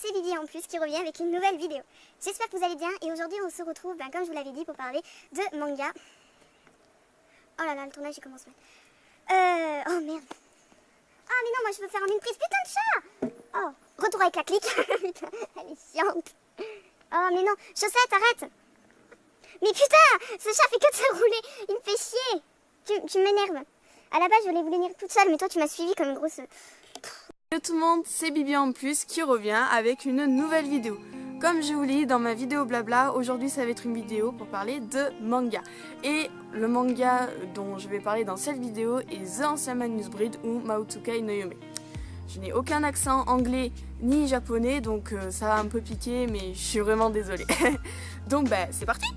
c'est Bibi en plus qui revient avec une nouvelle vidéo. J'espère que vous allez bien et aujourd'hui on se retrouve, comme je vous l'avais dit, pour parler de manga. Oh là là, le tournage il commence mal. Oh merde. Ah mais non, moi je veux faire en une prise, putain de chat. Oh, retour avec la clique. Putain, elle est chiante. Oh mais non, Chaussette, arrête. Mais putain, ce chat fait que de se rouler, il me fait chier. Tu m'énerves. À la base je voulais vous venir toute seule, mais toi tu m'as suivi comme une grosse... Salut tout le monde, c'est Bibi en plus qui revient avec une nouvelle vidéo. Comme je vous l'ai dit dans ma vidéo blabla, aujourd'hui ça va être une vidéo pour parler de manga. Et le manga dont je vais parler dans cette vidéo est The Ancient Manus Bride ou Mahoutsukai no Yume. Je n'ai aucun accent anglais ni japonais, donc ça va un peu piquer, mais je suis vraiment désolée. Donc c'est parti.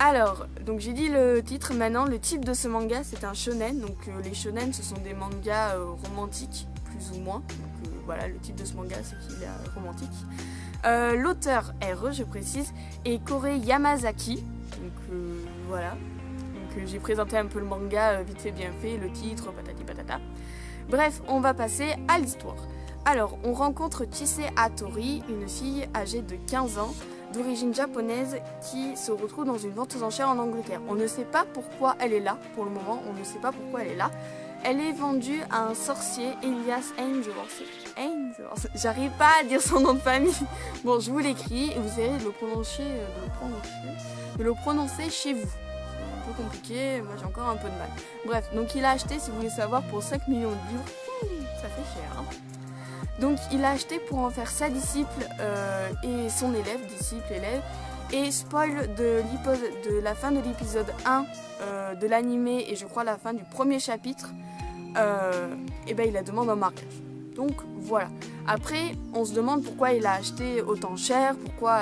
Alors, donc j'ai dit le titre, maintenant le type de ce manga c'est un shonen, donc les shonen ce sont des mangas romantiques, plus ou moins, donc voilà, le type de ce manga c'est qu'il est romantique. L'auteur RE, je précise, est Kore Yamazaki, donc voilà, donc j'ai présenté un peu le manga vite fait bien fait, le titre, patati patata. Bref, on va passer à l'histoire. Alors, on rencontre Chise Hattori, une fille âgée de 15 ans, d'origine japonaise, qui se retrouve dans une vente aux enchères en Angleterre. On ne sait pas pourquoi elle est là, pour le moment, on ne sait pas pourquoi elle est là. Elle est vendue à un sorcier, Elias Ainsworth. J'arrive pas à dire son nom de famille. Bon, je vous l'écris et vous essayez de le prononcer chez vous. C'est un peu compliqué, moi j'ai encore un peu de mal. Bref, donc il a acheté, si vous voulez savoir, pour 5 millions de livres. Ça fait cher, hein. Donc il a acheté pour en faire sa disciple et son élève, élève. Et spoil de la fin de l'épisode 1 de l'animé et je crois la fin du premier chapitre, et il la demande en mariage. Donc voilà. Après, on se demande pourquoi il a acheté autant cher, pourquoi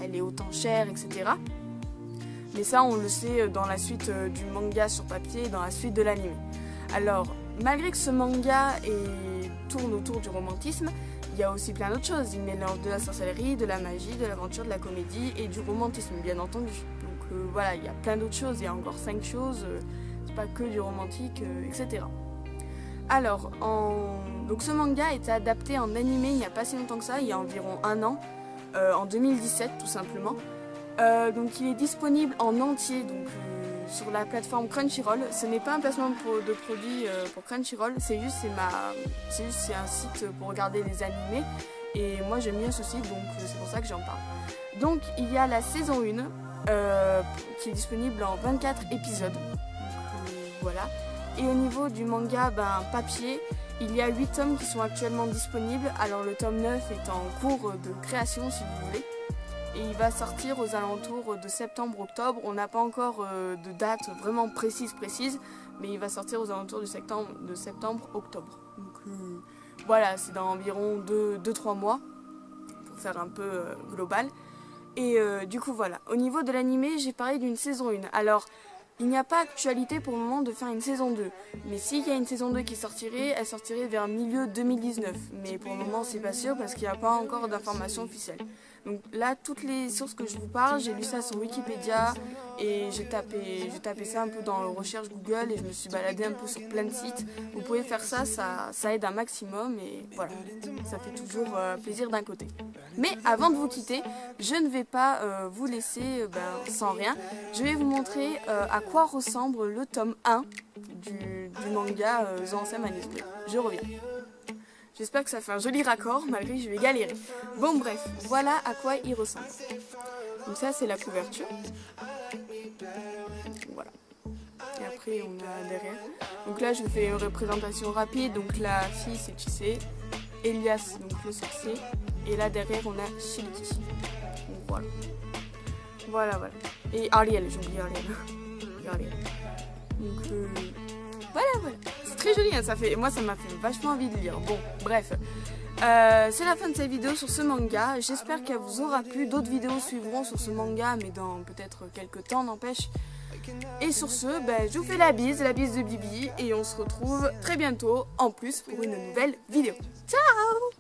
elle est autant chère, etc. Mais ça, on le sait dans la suite du manga sur papier et dans la suite de l'animé. Alors, malgré que ce manga tourne autour du romantisme, il y a aussi plein d'autres choses. Il mélange de la sorcellerie, de la magie, de l'aventure, de la comédie et du romantisme, bien entendu. Donc voilà, il y a plein d'autres choses, il y a encore 5 choses, c'est pas que du romantique, etc. Alors, donc ce manga a été adapté en animé il n'y a pas si longtemps que ça, il y a environ 1 an, en 2017 tout simplement. Donc il est disponible en entier, donc sur la plateforme Crunchyroll. Ce n'est pas un placement de produit pour Crunchyroll, c'est un site pour regarder les animés et moi j'aime bien ce site, donc c'est pour ça que j'en parle. Donc il y a la saison 1 qui est disponible en 24 épisodes, voilà. Et au niveau du manga papier, il y a 8 tomes qui sont actuellement disponibles, alors le tome 9 est en cours de création si vous voulez. Et il va sortir aux alentours de septembre-octobre. On n'a pas encore de date vraiment précise, mais il va sortir aux alentours de septembre-octobre. Donc voilà, c'est dans environ 2-3 mois, pour faire un peu global. Et du coup voilà, au niveau de l'animé, j'ai parlé d'une saison 1. Alors, il n'y a pas actualité pour le moment de faire une saison 2. Mais s'il y a une saison 2 qui sortirait, elle sortirait vers milieu 2019. Mais pour le moment, c'est pas sûr parce qu'il n'y a pas encore d'informations officielles. Donc là, toutes les sources que je vous parle, j'ai lu ça sur Wikipédia et j'ai tapé ça un peu dans la recherche Google et je me suis baladée un peu sur plein de sites. Vous pouvez faire ça, ça aide un maximum et voilà, ça fait toujours plaisir d'un côté. Mais avant de vous quitter, je ne vais pas vous laisser sans rien. Je vais vous montrer à quoi ressemble le tome 1 du manga The Ancient Manus Bride. Je reviens. J'espère que ça fait un joli raccord, malgré que je vais galérer. Bon bref, voilà à quoi il ressemble. Donc ça c'est la couverture. Voilà. Et après on a derrière. Donc là je vous fais une représentation rapide. Donc la fille c'est Chise, Elias donc le sorcier. Et là derrière on a Shiriki. Donc voilà. Voilà. Et Ariel, j'ai oublié Ariel. Donc voilà. C'est très joli, hein, moi ça m'a fait vachement envie de lire. Bon, bref. C'est la fin de cette vidéo sur ce manga. J'espère qu'elle vous aura plu. D'autres vidéos suivront sur ce manga, mais dans peut-être quelques temps, n'empêche. Et sur ce, je vous fais la bise de Bibi. Et on se retrouve très bientôt, en plus, pour une nouvelle vidéo. Ciao!